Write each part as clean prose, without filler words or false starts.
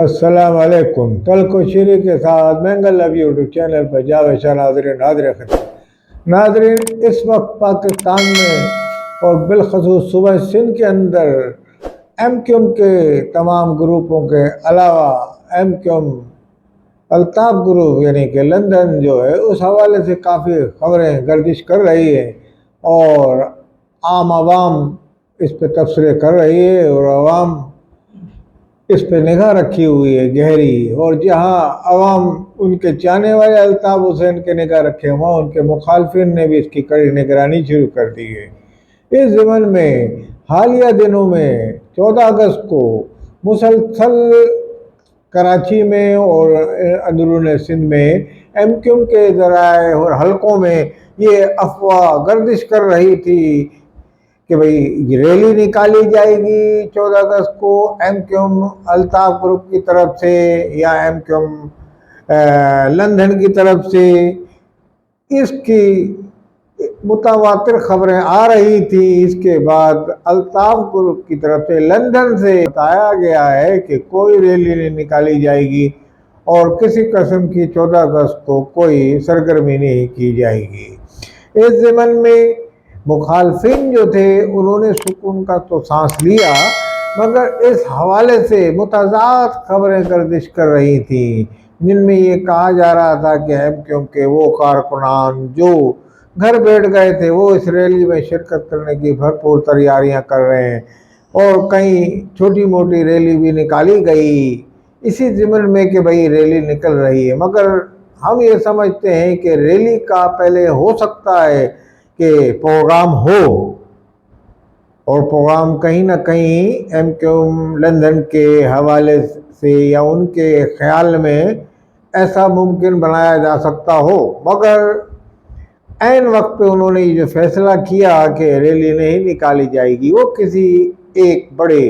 السلام علیکم۔ تلخ و شیریں کے ساتھ مینگل لو یوٹیوب چینل پر جاوید شاہ ناظرین حاضر خدمت۔ ناظرین، اس وقت پاکستان میں اور بالخصوص صوبہ سندھ کے اندر ایم کیو ایم کے تمام گروپوں کے علاوہ M Q M Altaf group یعنی کہ لندن جو ہے اس حوالے سے کافی خبریں گردش کر رہی ہیں اور عام عوام اس پہ تبصرے کر رہی ہے اور عوام اس پہ نگاہ رکھی ہوئی ہے گہری، اور جہاں عوام ان کے چاہنے والے الطاف حسین کے نگاہ رکھے وہاں ان کے مخالفین نے بھی اس کی کڑی نگرانی شروع کر دی ہے۔ اس ضمن میں حالیہ دنوں میں 14 اگست کو مسلسل کراچی میں اور اندرون سندھ میں ایم کیو ایم کے ذرائع اور حلقوں میں یہ افواہ گردش کر رہی تھی کہ بھئی ریلی نکالی جائے گی 14 اگست کو M Q M Altaf group کی طرف سے یا ایم کیو ایم لندن کی طرف سے۔ اس کی متواتر خبریں آ رہی تھی۔ اس کے بعد الطاف گروپ کی طرف سے لندن سے بتایا گیا ہے کہ کوئی ریلی نہیں نکالی جائے گی اور کسی قسم کی 14 اگست کو کوئی سرگرمی نہیں کی جائے گی۔ اس ضمن میں مخالفین جو تھے انہوں نے سکون کا تو سانس لیا، مگر اس حوالے سے متضاد خبریں گردش کر رہی تھیں جن میں یہ کہا جا رہا تھا کہ ایم کیو ایم کے وہ کارکنان جو گھر بیٹھ گئے تھے وہ اس ریلی میں شرکت کرنے کی بھرپور تیاریاں کر رہے ہیں اور کہیں چھوٹی موٹی ریلی بھی نکالی گئی اسی ضمن میں کہ بھئی ریلی نکل رہی ہے، مگر ہم یہ سمجھتے ہیں کہ ریلی کا پہلے ہو سکتا ہے کہ پروگرام ہو، اور پروگرام کہیں نہ کہیں ایم کیو ایم لندن کے حوالے سے یا ان کے خیال میں ایسا ممکن بنایا جا سکتا ہو، مگر عین وقت پہ انہوں نے یہ جو فیصلہ کیا کہ ریلی نہیں نکالی جائے گی وہ کسی ایک بڑے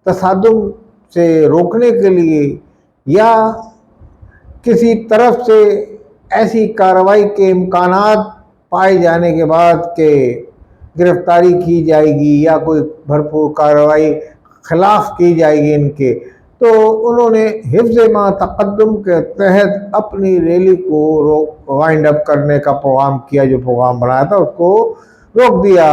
تصادم سے روکنے کے لیے یا کسی طرف سے ایسی کارروائی کے امکانات پائے جانے کے بعد کہ گرفتاری کی جائے گی یا کوئی بھرپور کارروائی خلاف کی جائے گی ان کے، تو انہوں نے حفظ ما تقدم کے تحت اپنی ریلی کو وائنڈ اپ کرنے کا پروگرام کیا، جو پروگرام بنایا تھا اس کو روک دیا۔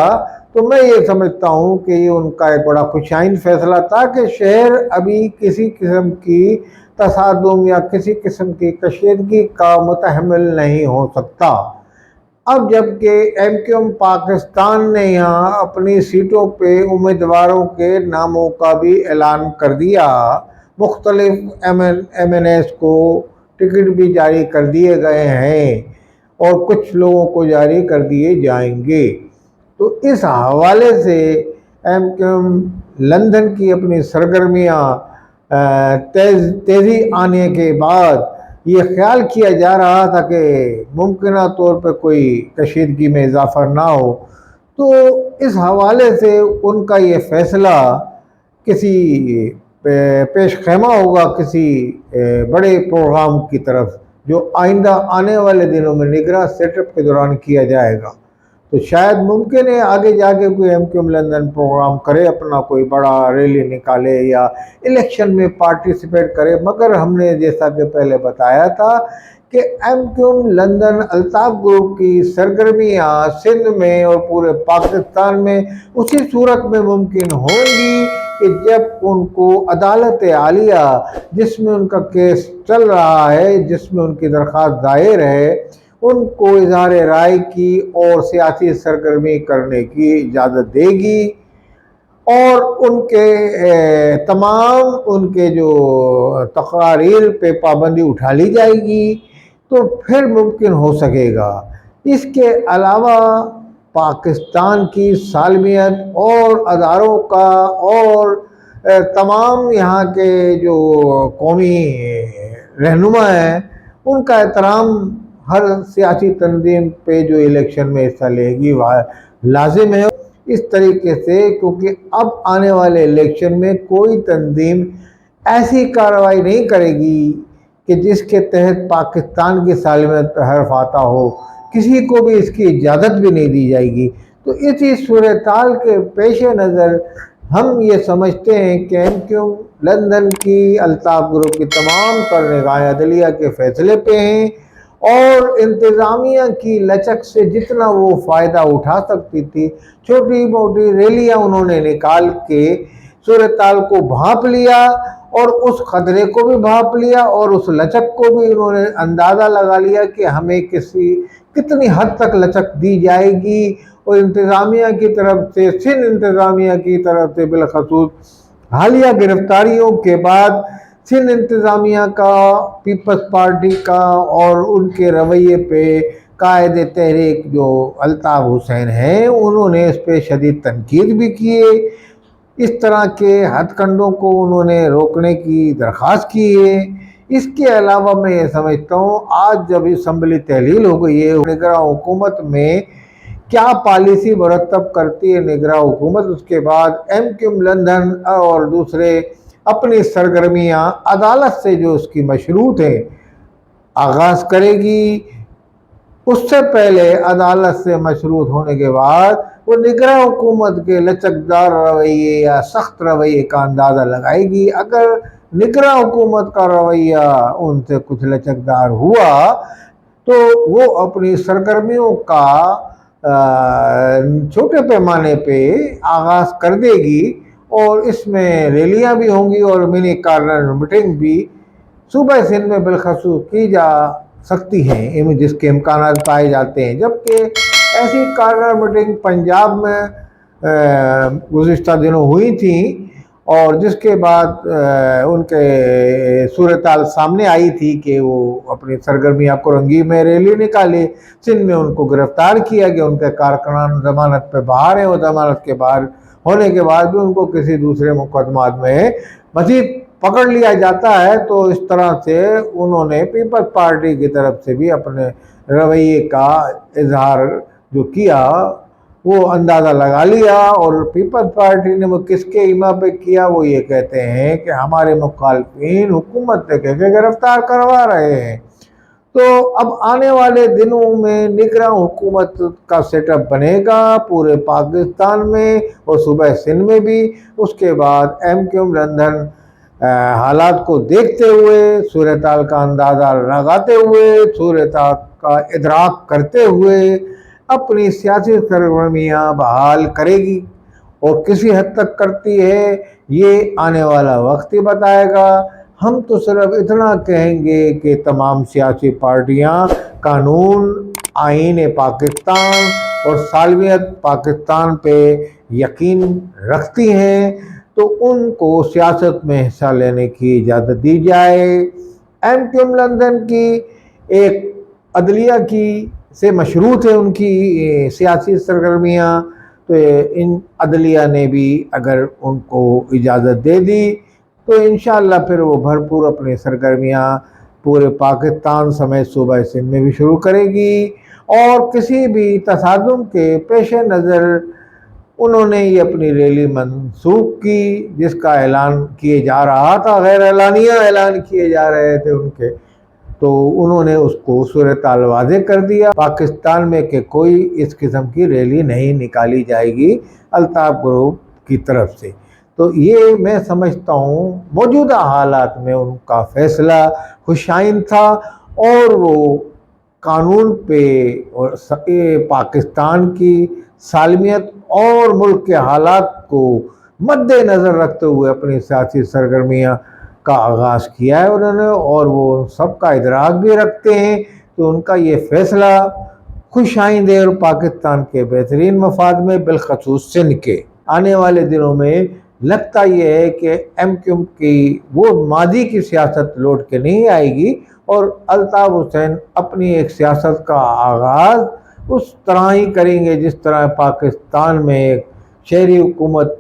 تو میں یہ سمجھتا ہوں کہ یہ ان کا ایک بڑا خوشائند فیصلہ تھا کہ شہر ابھی کسی قسم کی تصادم یا کسی قسم کی کشیدگی کا متحمل نہیں ہو سکتا۔ اب جبکہ ایم کیو ایم پاکستان نے یہاں اپنی سیٹوں پہ امیدواروں کے ناموں کا بھی اعلان کر دیا، مختلف ایم این ایس کو ٹکٹ بھی جاری کر دیے گئے ہیں اور کچھ لوگوں کو جاری کر دیے جائیں گے۔ تو اس حوالے سے ایم کیو ایم لندن کی اپنی سرگرمیاں تیزی آنے کے بعد یہ خیال کیا جا رہا تھا کہ ممکنہ طور پہ کوئی کشیدگی میں اضافہ نہ ہو، تو اس حوالے سے ان کا یہ فیصلہ کسی پیش خیمہ ہوگا کسی بڑے پروگرام کی طرف جو آئندہ آنے والے دنوں میں نگراں سیٹ اپ کے دوران کیا جائے گا۔ تو شاید ممکن ہے آگے جا کے کوئی M Q M London program کرے، اپنا کوئی بڑا ریلی نکالے یا الیکشن میں پارٹیسپیٹ کرے، مگر ہم نے جیسا کہ پہلے بتایا تھا کہ M Q M London Altaf group کی سرگرمیاں سندھ میں اور پورے پاکستان میں اسی صورت میں ممکن ہوں گی کہ جب ان کو عدالت عالیہ جس میں ان کا کیس چل رہا ہے، جس میں ان کی درخواست دائر ہے، ان کو اظہار رائے کی اور سیاسی سرگرمی کرنے کی اجازت دے گی اور ان کے تمام ان کے جو تقاریر پہ پابندی اٹھا لی جائے گی، تو پھر ممکن ہو سکے گا۔ اس کے علاوہ پاکستان کی سالمیت اور اداروں کا اور تمام یہاں کے جو قومی رہنما ہیں ان کا احترام ہر سیاسی تنظیم پہ جو الیکشن میں حصہ لے گی لازم ہے اس طریقے سے، کیونکہ اب آنے والے الیکشن میں کوئی تنظیم ایسی کارروائی نہیں کرے گی کہ جس کے تحت پاکستان کی سالمیت پہ حرف آتا ہو، کسی کو بھی اس کی اجازت بھی نہیں دی جائے گی۔ تو اسی صورتحال کے پیش نظر ہم یہ سمجھتے ہیں کہ ایم کیو لندن کی الطاف گروپ کی تمام تر نگاہیں عدلیہ کے فیصلے پہ ہیں اور انتظامیہ کی لچک سے جتنا وہ فائدہ اٹھا سکتی تھی چھوٹی موٹی ریلیاں انہوں نے نکال کے صورتحال کو بھانپ لیا اور اس خطرے کو بھی بھانپ لیا اور اس لچک کو بھی انہوں نے اندازہ لگا لیا کہ ہمیں کتنی حد تک لچک دی جائے گی، اور انتظامیہ کی طرف سے سندھ انتظامیہ کی طرف سے بالخصوص حالیہ گرفتاریوں کے بعد سندھ انتظامیہ کا، پیپلز پارٹی کا اور ان کے رویے پہ قائد تحریک جو الطاف حسین ہیں انہوں نے اس پہ شدید تنقید بھی کیے، اس طرح کے ہتھ کنڈوں کو انہوں نے روکنے کی درخواست کی ہے۔ اس کے علاوہ میں یہ سمجھتا ہوں آج جب اسمبلی تحلیل ہو گئی ہے، نگراں حکومت میں کیا پالیسی مرتب کرتی ہے نگراں حکومت، اس کے بعد MQM لندن اور دوسرے اپنی سرگرمیاں عدالت سے جو اس کی مشروط ہے آغاز کرے گی۔ اس سے پہلے عدالت سے مشروط ہونے کے بعد وہ نگراں حکومت کے لچکدار رویے یا سخت رویے کا اندازہ لگائے گی۔ اگر نگراں حکومت کا رویہ ان سے کچھ لچکدار ہوا تو وہ اپنی سرگرمیوں کا چھوٹے پیمانے پہ آغاز کر دے گی اور اس میں ریلیاں بھی ہوں گی اور منی کارنر میٹنگ بھی صوبہ سندھ میں بالخصوص کی جا سکتی ہیں جس کے امکانات پائے جاتے ہیں، جبکہ ایسی کارنر میٹنگ پنجاب میں گزشتہ دنوں ہوئی تھیں اور جس کے بعد ان کے صورتحال سامنے آئی تھی کہ وہ اپنی سرگرمیاں کرنگی میں ریلی نکالے، سندھ میں ان کو گرفتار کیا گیا، ان کے کارکنان ضمانت پہ باہر ہیں اور ضمانت کے باہر ہونے کے بعد بھی ان کو کسی دوسرے مقدمات میں مزید پکڑ لیا جاتا ہے۔ تو اس طرح سے انہوں نے پیپلز پارٹی کی طرف سے بھی اپنے رویے کا اظہار جو کیا وہ اندازہ لگا لیا، اور پیپلز پارٹی نے وہ کس کے ایما پہ کیا، وہ یہ کہتے ہیں کہ ہمارے مخالفین حکومت سے کہہ کے گرفتار کروا رہے ہیں۔ تو اب آنے والے دنوں میں نگراں حکومت کا سیٹ اپ بنے گا پورے پاکستان میں اور صوبہ سندھ میں بھی۔ اس کے بعد MQM لندن حالات کو دیکھتے ہوئے، صورتحال کا اندازہ لگاتے ہوئے، صورتحال کا ادراک کرتے ہوئے اپنی سیاسی سرگرمیاں بحال کرے گی، اور کسی حد تک کرتی ہے یہ آنے والا وقت ہی بتائے گا۔ ہم تو صرف اتنا کہیں گے کہ تمام سیاسی پارٹیاں قانون، آئین پاکستان اور سالمیت پاکستان پہ یقین رکھتی ہیں تو ان کو سیاست میں حصہ لینے کی اجازت دی جائے۔ MQM لندن کی ایک عدلیہ کی سے مشروط ہے ان کی سیاسی سرگرمیاں، تو ان عدلیہ نے بھی اگر ان کو اجازت دے دی تو انشاءاللہ پھر وہ بھرپور اپنی سرگرمیاں پورے پاکستان سمیت صوبہ سندھ میں بھی شروع کرے گی، اور کسی بھی تصادم کے پیش نظر انہوں نے یہ اپنی ریلی منسوخ کی جس کا اعلان کیے جا رہا تھا، غیر اعلانیہ اعلان کیے جا رہے تھے ان کے، تو انہوں نے اس کو صورتحال واضح کر دیا پاکستان میں کہ کوئی اس قسم کی ریلی نہیں نکالی جائے گی الطاف گروپ کی طرف سے۔ تو یہ میں سمجھتا ہوں موجودہ حالات میں ان کا فیصلہ خوشائن تھا، اور وہ قانون پہ اور پاکستان کی سالمیت اور ملک کے حالات کو مد نظر رکھتے ہوئے اپنی سیاسی سرگرمیاں کا آغاز کیا ہے انہوں نے، اور وہ سب کا ادراک بھی رکھتے ہیں تو ان کا یہ فیصلہ خوش آئند ہے اور پاکستان کے بہترین مفاد میں، بالخصوص سندھ کے۔ آنے والے دنوں میں لگتا یہ ہے کہ MQM کی وہ ماضی کی سیاست لوٹ کے نہیں آئے گی، اور الطاف حسین اپنی ایک سیاست کا آغاز اس طرح ہی کریں گے جس طرح پاکستان میں ایک شہری حکومت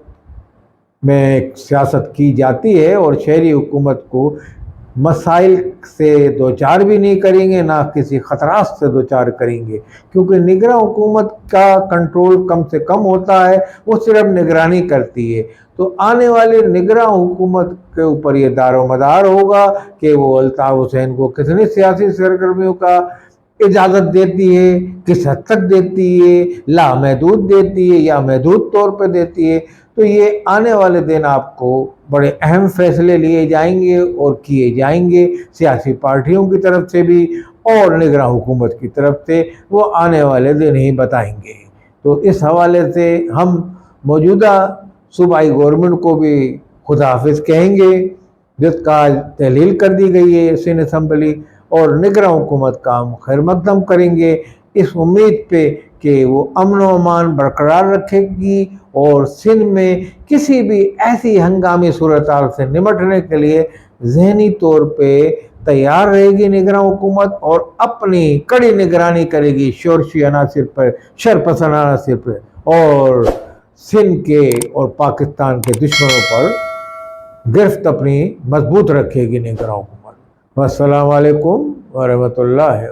میں ایک سیاست کی جاتی ہے، اور شہری حکومت کو مسائل سے دوچار بھی نہیں کریں گے، نہ کسی خطرات سے دوچار کریں گے، کیونکہ نگراں حکومت کا کنٹرول کم سے کم ہوتا ہے، وہ صرف نگرانی کرتی ہے۔ تو آنے والی نگراں حکومت کے اوپر یہ دار و مدار ہوگا کہ وہ الطاف حسین کو کتنی سیاسی سرگرمیوں کا اجازت دیتی ہے، کس حد تک دیتی ہے، لامحدود دیتی ہے یا محدود طور پہ دیتی ہے۔ تو یہ آنے والے دن آپ کو بڑے اہم فیصلے لیے جائیں گے اور کیے جائیں گے، سیاسی پارٹیوں کی طرف سے بھی اور نگراں حکومت کی طرف سے، وہ آنے والے دن ہی بتائیں گے۔ تو اس حوالے سے ہم موجودہ صوبائی گورنمنٹ کو بھی خدا حافظ کہیں گے، جس کا آج تحلیل کر دی گئی ہے سندھ اسمبلی، اور نگراں حکومت کا ہم خیر مقدم کریں گے اس امید پہ کہ وہ امن و امان برقرار رکھے گی اور سندھ میں کسی بھی ایسی ہنگامی صورتحال سے نمٹنے کے لیے ذہنی طور پہ تیار رہے گی نگراں حکومت، اور اپنی کڑی نگرانی کرے گی شورشی عناصر پر، شرپسند عناصر پر، اور سندھ کے اور پاکستان کے دشمنوں پر گرفت اپنی مضبوط رکھے گی نگراں حکومت۔ السلام علیکم ورحمۃ اللہ۔